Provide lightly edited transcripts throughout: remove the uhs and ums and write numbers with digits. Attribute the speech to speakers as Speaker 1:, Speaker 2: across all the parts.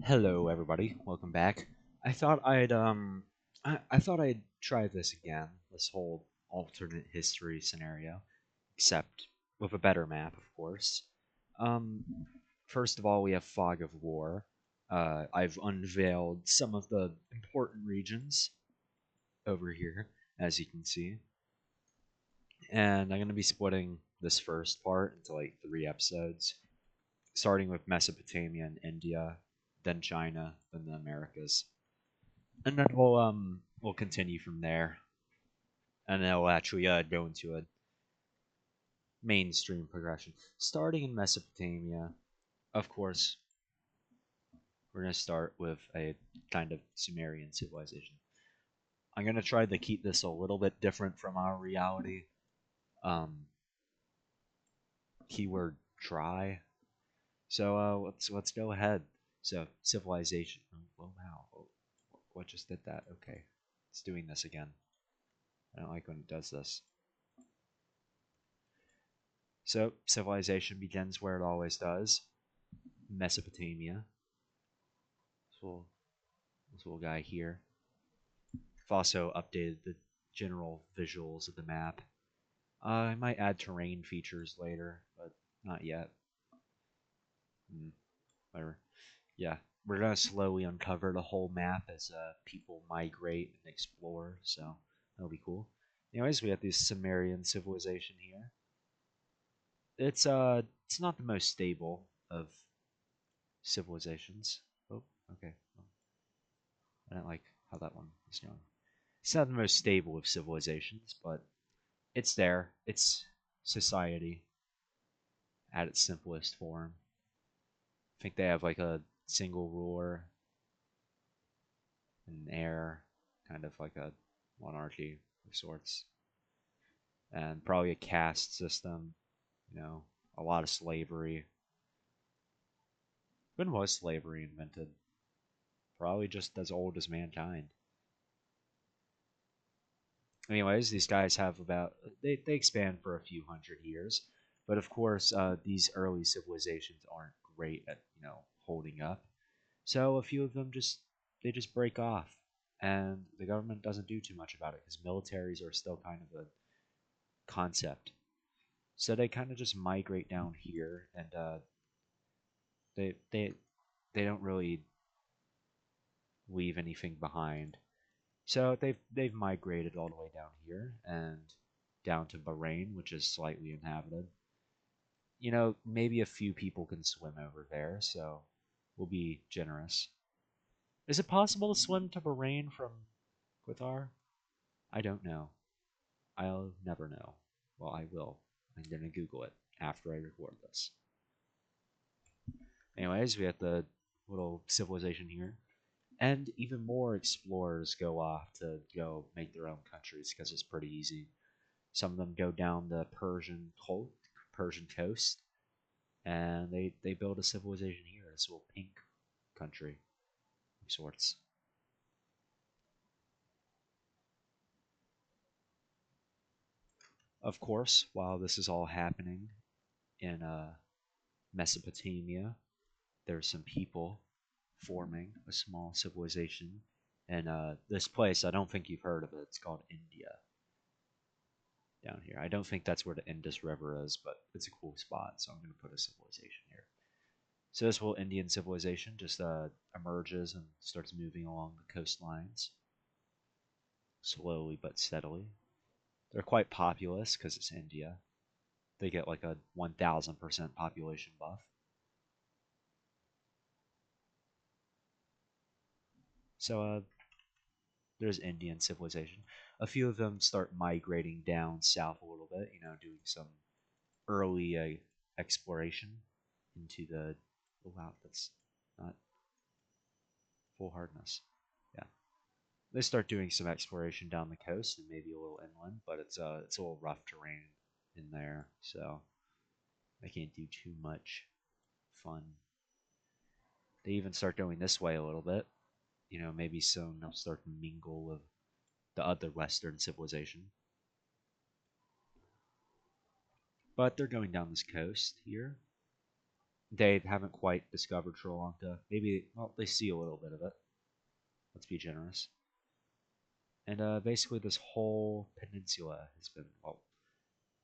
Speaker 1: Hello, everybody. Welcome back. I thought I thought I'd try this again. This whole alternate history scenario, except with a better map, of course. Um, First of all, we have Fog of War. I've unveiled some of the important regions over here, as you can see, and I'm gonna be splitting this first part into like 3 episodes, starting with Mesopotamia and India, then China, then the Americas. And then we'll continue from there, and then we'll actually go into a mainstream progression, starting in Mesopotamia. Of course, we're gonna start with a kind of Sumerian civilization. I'm gonna try to keep this a little bit different from our reality. Um, Keyword try. So let's go ahead. So civilization. Oh wow! Oh, what just did that? Okay, it's doing this again. I don't like when it does this. So civilization begins where it always does, Mesopotamia. This little, this little guy here. I've also updated the general visuals of the map. I might add terrain features later, but not yet. Whatever. Yeah, we're gonna slowly uncover the whole map as people migrate and explore, so that'll be cool. Anyways, we have this Sumerian civilization here. It's not the most stable of civilizations. Oh, okay. I don't like how that one is going. It's not the most stable of civilizations, but it's there. It's society at its simplest form. I think they have like a single ruler, an heir, kind of like a monarchy of sorts, and probably a caste system. A lot of slavery. When was slavery invented? Probably just as old as mankind. Anyways, these guys have about they expand for a few hundred years, but of course, these early civilizations aren't great at holding up. So a few of them just break off, and the government doesn't do too much about it because militaries are still kind of a concept. So they kind of just migrate down here, and they they they don't really leave anything behind. So they've migrated all the way down here and down to Bahrain, which is slightly inhabited. Maybe a few people can swim over there, so we'll be generous. Is it possible to swim to Bahrain from Qatar? I don't know. I'll never know. Well, I will. I'm gonna Google it after I record this. Anyways, we have the little civilization here, and even more explorers go off to go make their own countries because it's pretty easy. Some of them go down the Persian coast, and they build a civilization here, this little pink country of sorts. Of course, while this is all happening in Mesopotamia, there's some people forming a small civilization. And this place, I don't think you've heard of it. It's called India down here. I don't think that's where the Indus River is, but it's a cool spot, so I'm going to put a civilization here. So this whole Indian civilization just emerges and starts moving along the coastlines, slowly but steadily. They're quite populous because it's India. They get like a 1,000% population buff. So there's Indian civilization. A few of them start migrating down south a little bit, doing some early exploration into the. Oh, wow, that's not full hardness. Yeah, they start doing some exploration down the coast and maybe a little inland, but it's a little rough terrain in there, so I can't do too much fun. They even start going this way a little bit. Maybe soon they'll start to mingle with the other Western civilization. But they're going down this coast here. They haven't quite discovered Sri Lanka. Maybe, well, they see a little bit of it. Let's be generous. And basically, this whole peninsula has been, well,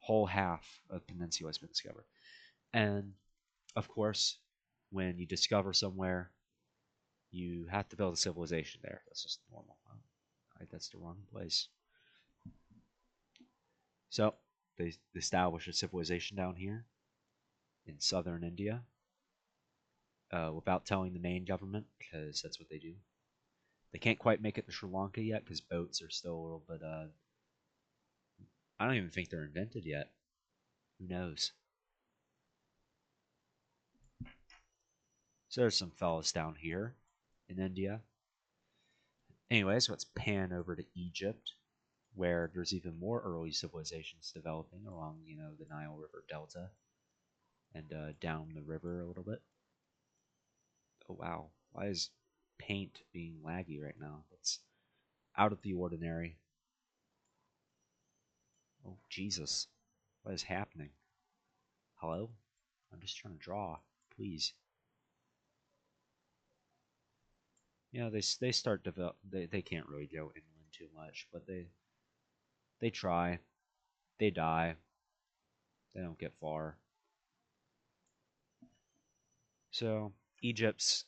Speaker 1: whole half of peninsula has been discovered. And of course, when you discover somewhere, you have to build a civilization there. That's just normal. That's the wrong place. So they established a civilization down here in southern India without telling the main government because that's what they do. They can't quite make it to Sri Lanka yet because boats are still a little bit. I don't even think they're invented yet. Who knows? So there's some fellas down here in India. Anyways, let's pan over to Egypt, where there's even more early civilizations developing along, the Nile River Delta and down the river a little bit. Oh wow, why is paint being laggy right now? That's out of the ordinary. Oh Jesus, what is happening? Hello? I'm just trying to draw, please. They start develop. They can't really go inland too much, but they try. They die. They don't get far. So Egypt's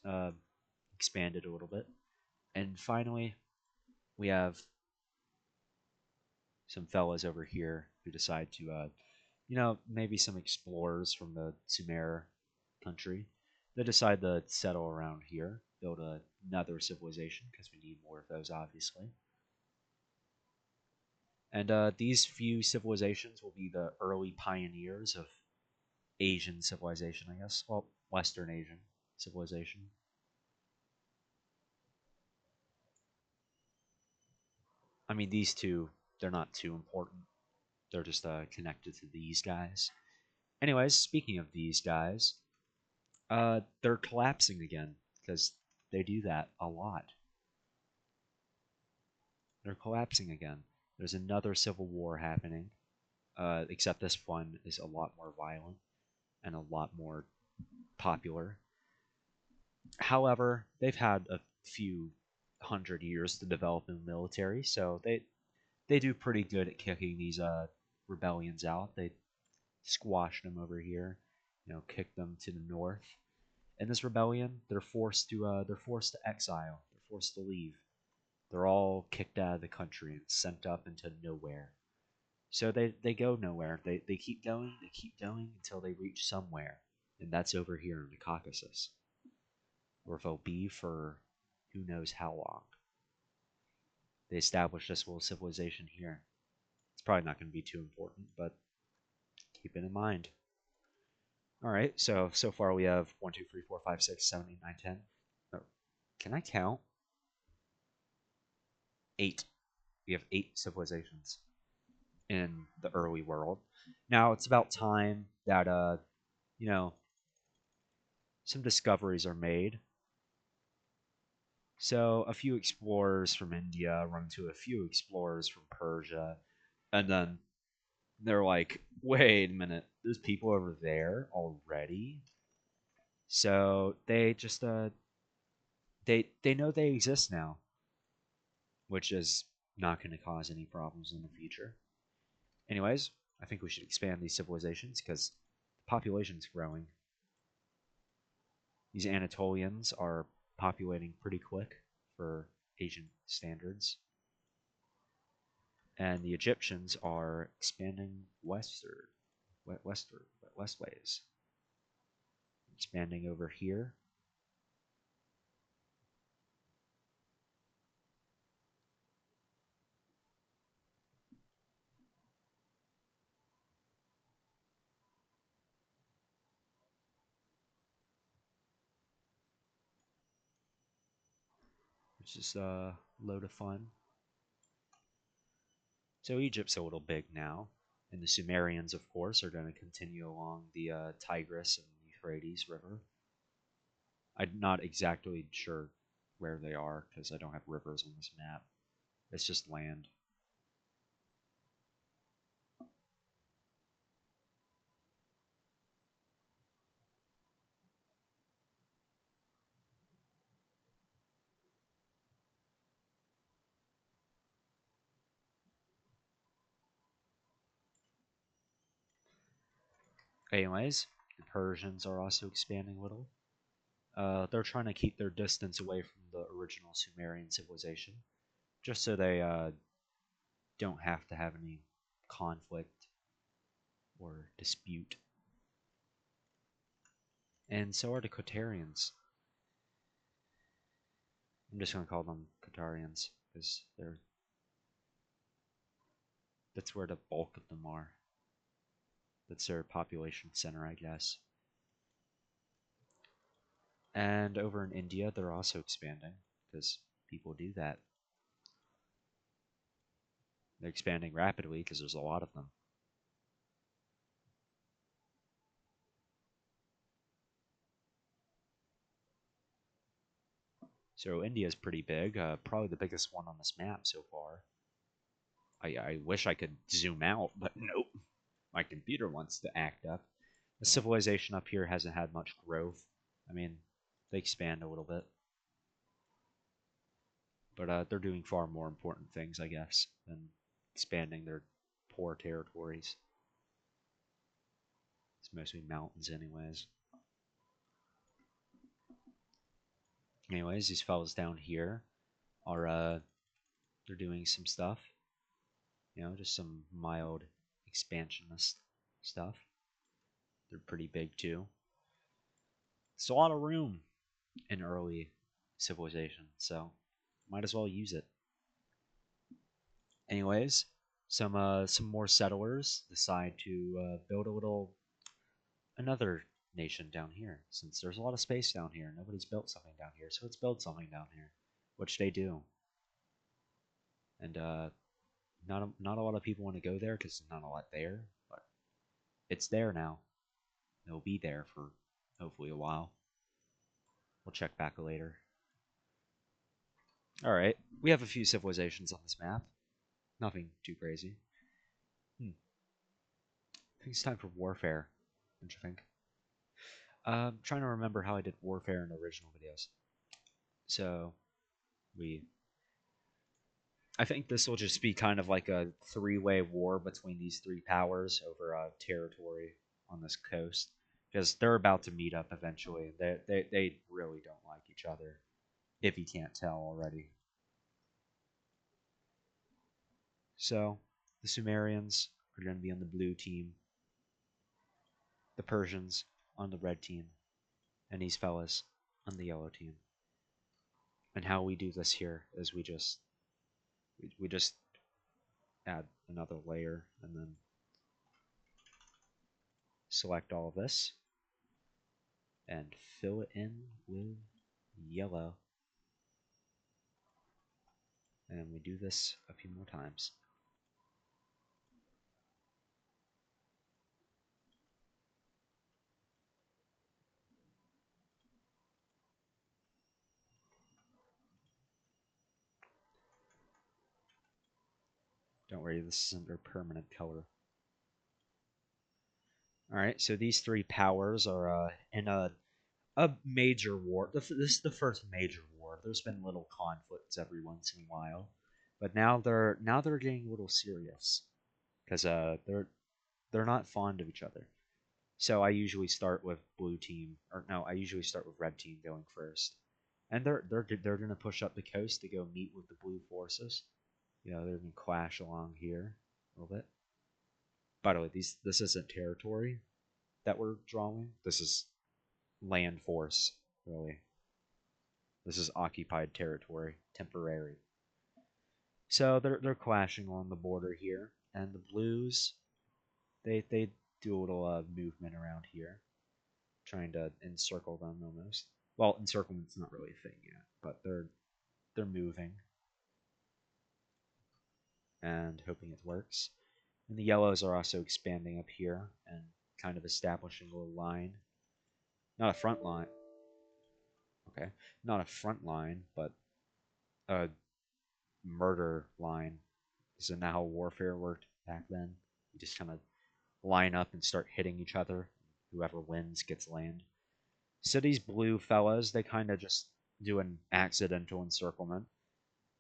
Speaker 1: expanded a little bit, and finally we have some fellas over here who decide to, maybe some explorers from the Sumer country. They decide to settle around here, build another civilization because we need more of those, obviously. And these few civilizations will be the early pioneers of Asian civilization, I guess. Well, Western Asian civilization. I mean, these two, they're not too important. They're just connected to these guys. Anyways, speaking of these guys, they're collapsing again because they do that a lot. They're collapsing again. There's another civil war happening, except this one is a lot more violent and a lot more popular. However, they've had a few hundred years to develop in the military, so they do pretty good at kicking these rebellions out. They squashed them over here, kicked them to the north. In this rebellion, they're forced to exile. They're forced to leave. They're all kicked out of the country and sent up into nowhere. So they go nowhere. They keep going until they reach somewhere. And that's over here in the Caucasus. Where they'll be for who knows how long. They established this little civilization here. It's probably not going to be too important, but keep it in mind. All right, so far we have 1, 2, 3, 4, 5, 6, 7, 8, 9, 10. Oh, can I count? 8. We have 8 civilizations in the early world. Now it's about time that you know, some discoveries are made. So a few explorers from India run into a few explorers from Persia, and then they're like, "Wait a minute, there's people over there already." So they just they know they exist now, which is not going to cause any problems in the future. Anyways, I think we should expand these civilizations because the population's growing. These Anatolians are populating pretty quick for Asian standards, and the Egyptians are expanding westways, expanding over here. Which is a load of fun. So Egypt's a little big now, and the Sumerians, of course, are going to continue along the Tigris and Euphrates River. I'm not exactly sure where they are because I don't have rivers on this map. It's just land. Anyways, the Persians are also expanding a little. They're trying to keep their distance away from the original Sumerian civilization, just so they don't have to have any conflict or dispute. And so are the Khotarians. I'm just gonna call them Qatarians because that's where the bulk of them are. That's their population center, I guess. And over in India, they're also expanding because people do that. They're expanding rapidly because there's a lot of them. So India is pretty big, probably the biggest one on this map so far. I wish I could zoom out, but nope. My computer wants to act up. The civilization up here hasn't had much growth. I mean, they expand a little bit, but they're doing far more important things, I guess, than expanding their poor territories. It's mostly mountains, anyways. Anyways, these fellas down here are they're doing some stuff. You know, just some mild expansionist stuff. They're pretty big too. It's a lot of room in early civilization, so might as well use it. Anyways, some more settlers decide to build a little another nation down here. Since there's a lot of space down here, nobody's built something down here, so let's build something down here, which they do. And not a lot of people want to go there because there's not a lot there, but it's there now. It'll be there for hopefully a while. We'll check back later. All right, we have a few civilizations on this map. Nothing too crazy. I think it's time for warfare. Don't you think? I'm trying to remember how I did warfare in original videos. So we, I think this will just be kind of like a three-way war between these three powers over territory on this coast, because they're about to meet up eventually. They really don't like each other, if you can't tell already. So the Sumerians are going to be on the blue team, the Persians on the red team, and these fellas on the yellow team. And how we do this here is we just add another layer and then select all of this and fill it in with yellow. And we do this a few more times. Don't worry, this isn't their permanent color. Alright, so these three powers are in a major war. This is the first major war. There's been little conflicts every once in a while, but now they're getting a little serious because they're not fond of each other. So I usually start with blue team, or no, I usually start with red team going first, and they're gonna push up the coast to go meet with the blue forces. You know, they're gonna clash along here a little bit. By the way, this isn't territory that we're drawing. This is land force, really. This is occupied territory, temporary. So they're clashing along the border here, and the blues they do a little movement around here, trying to encircle them almost. Well, encirclement's not really a thing yet, but they're moving and hoping it works. And the yellows are also expanding up here and kind of establishing a little line. Not a front line. Okay. Not a front line, but a murder line. Isn't that how warfare worked back then? You just kind of line up and start hitting each other. Whoever wins gets land. So these blue fellas, they kind of just do an accidental encirclement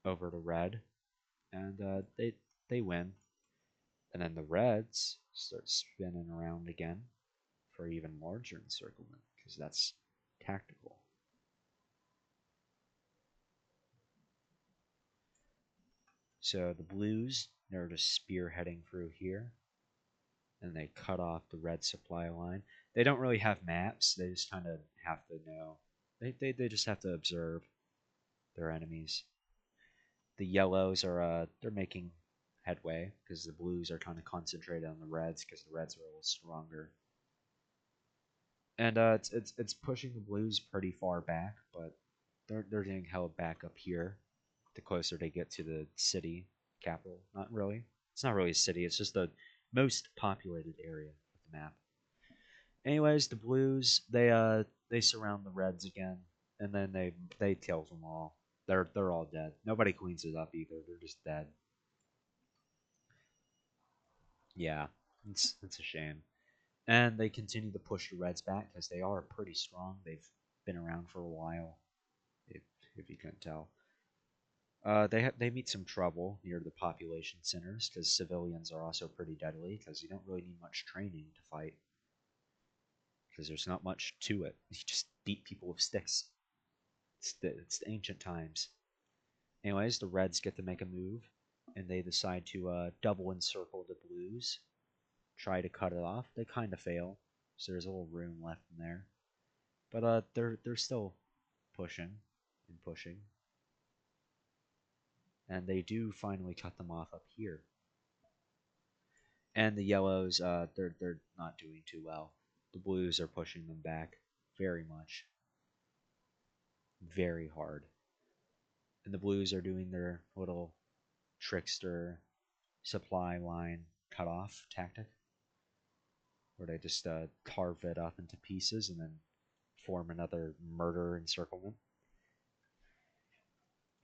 Speaker 1: over to red, and they win. And then the reds start spinning around again, for even larger encirclement, because that's tactical. So the blues, they're just spearheading through here, and they cut off the red supply line. They don't really have maps, they just kind of have to know. They just have to observe their enemies. The yellows are they're making headway because the blues are kind of concentrated on the reds because the reds are a little stronger. And it's pushing the blues pretty far back, but they're getting held back up here the closer they get to the city capital. Not really. It's not really a city. It's just the most populated area of the map. Anyways, the blues they surround the reds again, and then they kill them all. They're all dead. Nobody cleans it up either. They're just dead. Yeah, it's a shame. And they continue to push the Reds back because they are pretty strong. They've been around for a while, if if you couldn't tell. They meet some trouble near the population centers because civilians are also pretty deadly because you don't really need much training to fight because there's not much to it. You just beat people with sticks. It's the ancient times. Anyways, the Reds get to make a move and they decide to double encircle the Blues, try to cut it off. They kind of fail, so there's a little room left in there. But they're still pushing and pushing, and they do finally cut them off up here. And the yellows, they're not doing too well. The blues are pushing them back very much, very hard. And the blues are doing their little trickster supply line cut off tactic, where they just carve it up into pieces and then form another murder encirclement.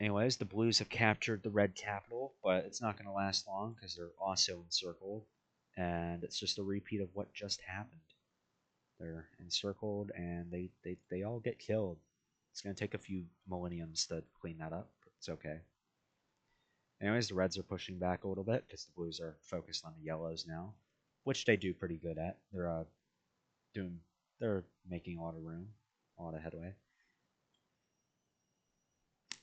Speaker 1: Anyways, the Blues have captured the red capital, but it's not going to last long because they're also encircled, and it's just a repeat of what just happened. They're encircled, and they all get killed. It's going to take a few millenniums to clean that up, but it's okay. Anyways, the Reds are pushing back a little bit because the Blues are focused on the Yellows now, which they do pretty good at. Doing they're making a lot of room, a lot of headway.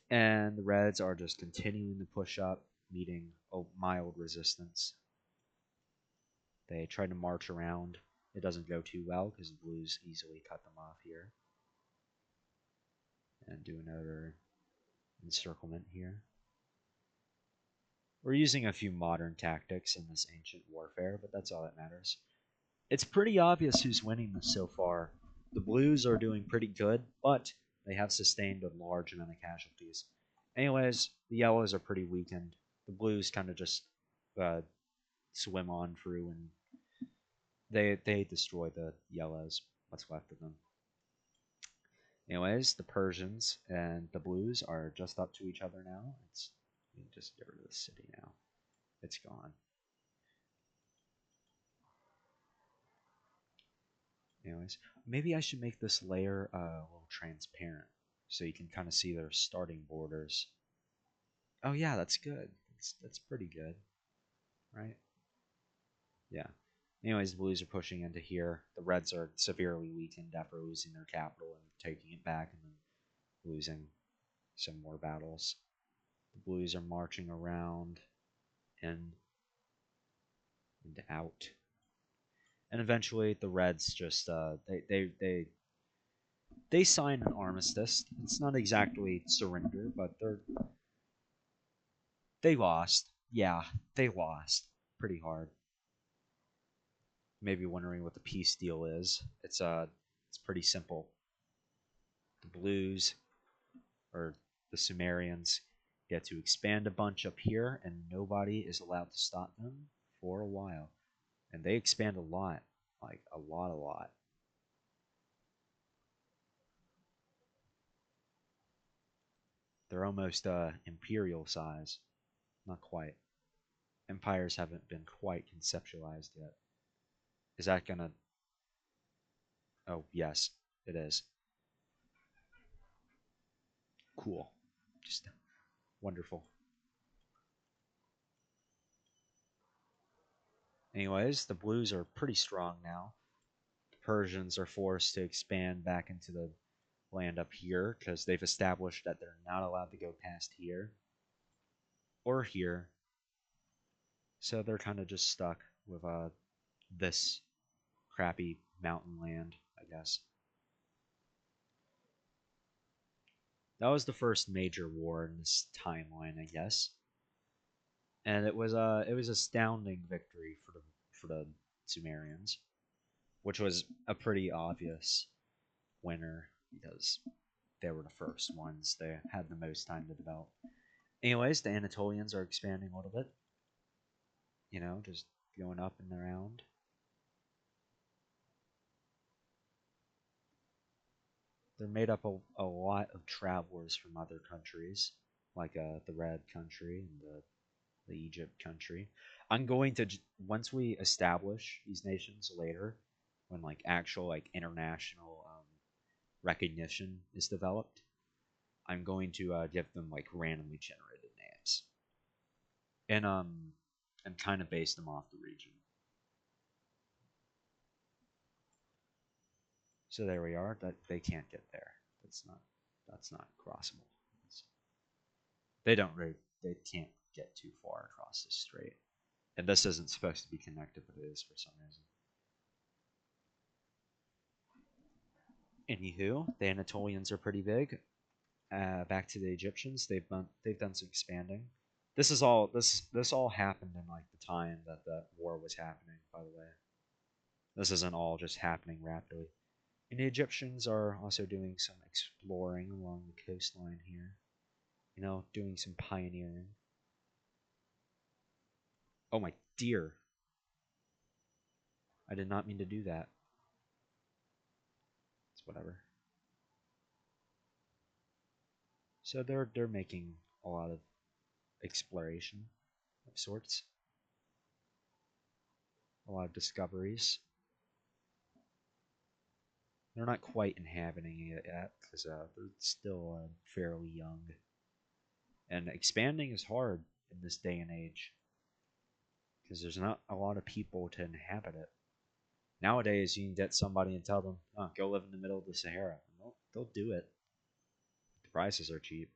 Speaker 1: And the Reds are just continuing to push up, meeting a mild resistance. They try to march around. It doesn't go too well because the Blues easily cut them off here. And do another encirclement here. We're using a few modern tactics in this ancient warfare, but that's all that matters. It's pretty obvious who's winning this so far. The Blues are doing pretty good, but they have sustained a large amount of casualties. Anyways, the Yellows are pretty weakened. The Blues kind of just uh, swim on through and they destroy the Yellows, what's left of them. Anyways, the Persians and the Blues are just up to each other now. It's you can just get rid of the city now. It's gone. Anyways, maybe I should make this layer a little transparent so you can kind of see their starting borders. Oh yeah, that's good. That's pretty good, right? Yeah. Anyways, the Blues are pushing into here. The Reds are severely weakened after losing their capital and taking it back and then losing some more battles. The Blues are marching around and out. And eventually the Reds just they sign an armistice. It's not exactly surrender, but they lost. Yeah, they lost pretty hard. Maybe wondering what the peace deal is. It's pretty simple. The Blues or the Sumerians get to expand a bunch up here, and nobody is allowed to stop them for a while. And they expand a lot, like a lot, a lot. They're almost imperial size. Not quite. Empires haven't been quite conceptualized yet. Is that gonna? Oh yes, it is. Cool. Just wonderful. Anyways, the Blues are pretty strong now. Persians are forced to expand back into the land up here because they've established that they're not allowed to go past here or here. So they're kind of just stuck with this crappy mountain land, I guess. That was the first major war in this timeline, I guess, and it was astounding victory for the Sumerians, which was a pretty obvious winner because they were the first ones. They had the most time to develop. Anyways, the Anatolians are expanding a little bit. You know, just going up and around. They're made up of a lot of travelers from other countries, like the Red country and the Egypt country. I'm going to once we establish these nations later, when like actual like international recognition is developed, I'm going to give them like randomly generated names and kind of base them off the region. So there we are. That they can't get there. That's not crossable. They don't really they can't get too far across this strait. And this isn't supposed to be connected, but it is for some reason. Anywho, the Anatolians are pretty big. Back to the Egyptians, they've done some expanding. This all happened in like the time that the war was happening. By the way, this isn't all just happening rapidly. And the Egyptians are also doing some exploring along the coastline here. You know, doing some pioneering. Oh my dear! I did not mean to do that. It's whatever. So they're making a lot of exploration of sorts, a lot of discoveries. They're not quite inhabiting it yet because they're still fairly young. And expanding is hard in this day and age because there's not a lot of people to inhabit it. Nowadays, you can get somebody and tell them, "Oh, go live in the middle of the Sahara." And they'll do it. The prices are cheap.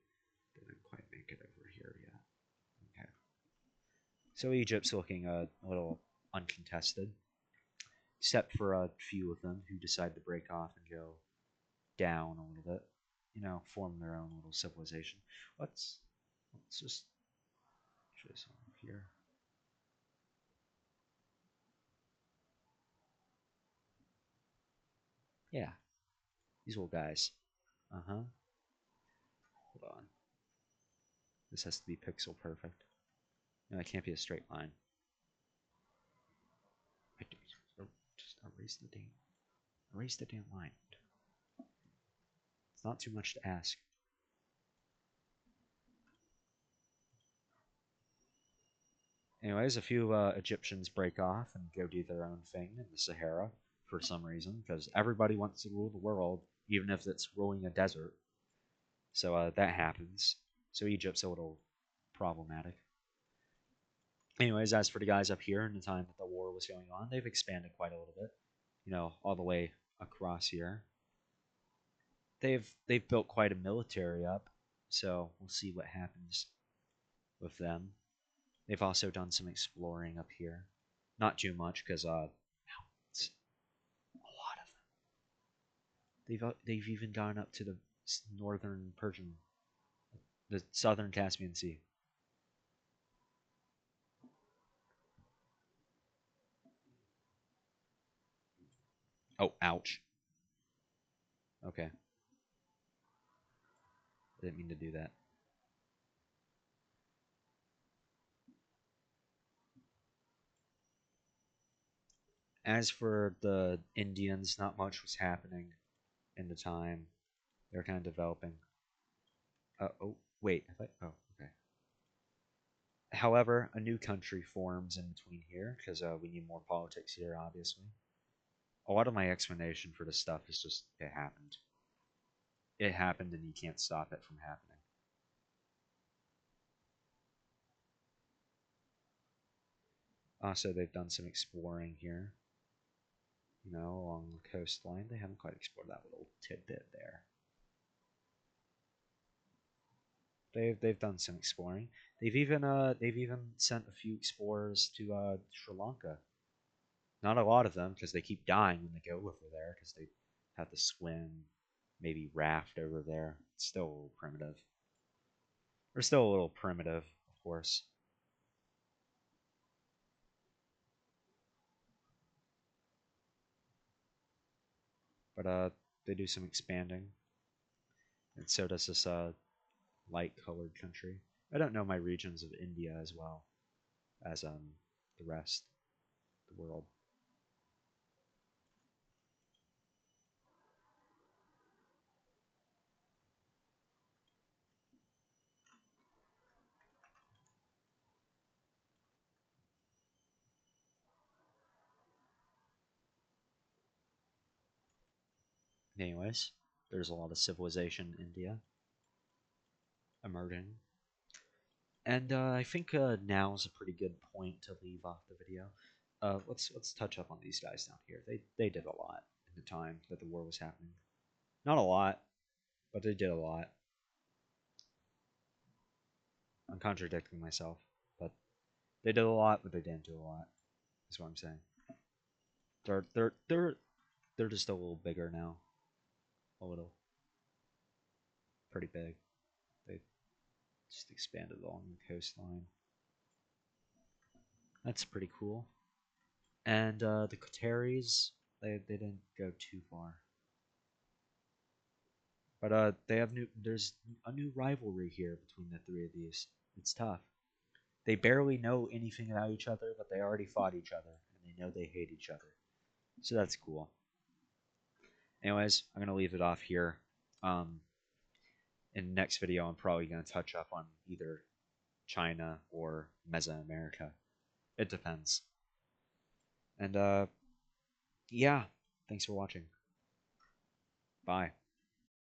Speaker 1: They didn't quite make it over here yet. Okay. So Egypt's looking a little uncontested, except for a few of them who decide to break off and go down a little bit. You know, form their own little civilization. Let's just try this over here. Yeah, these little guys. Uh huh. Hold on. This has to be pixel perfect. No, it can't be a straight line. I do. Just erase the damn line. It's not too much to ask. Anyways, a few Egyptians break off and go do their own thing in the Sahara for some reason, because everybody wants to rule the world, even if it's ruling a desert. So that happens. So Egypt's a little problematic. Anyways, as for the guys up here in the time that the war was going on, they've expanded quite a little bit. You know, all the way across here. They've built quite a military up, so we'll see what happens with them. They've also done some exploring up here. Not too much, because mountains, a lot of them. They've even gone up to the northern Persian, the southern Caspian Sea. Oh, ouch. Okay, I didn't mean to do that. As for the Indians, not much was happening in the time. They're kind of developing. Oh, wait. Oh, okay. However, a new country forms in between here because we need more politics here, obviously. A lot of my explanation for this stuff is just it happened. It happened, and you can't stop it from happening. Also, they've done some exploring here. along the coastline. They haven't quite explored that little tidbit there. They've done some exploring. They've even sent a few explorers to Sri Lanka. Not a lot of them because they keep dying when they go over there because they have to swim, maybe raft over there. It's still a little primitive. They're still a little primitive, of course. But they do some expanding, and so does this light-colored country. I don't know my regions of India as well as the rest of the world. Anyways, there's a lot of civilization in India emerging. And I think now is a pretty good point to leave off the video. Let's touch up on these guys down here. They did a lot in the time that the war was happening. Not a lot, but they did a lot. I'm contradicting myself, but they did a lot, but they didn't do a lot. That's what I'm saying. They're just a little bigger now, a little, pretty big. They just expanded along the coastline. That's pretty cool. And the Qataris, they didn't go too far. But they have new. There's a new rivalry here between the three of these. It's tough. They barely know anything about each other, but they already fought each other, and they know they hate each other. So that's cool. Anyways, I'm gonna leave it off here. Um, in the next video, I'm probably gonna touch up on either China or Mesoamerica. It depends. And yeah, thanks for watching. Bye.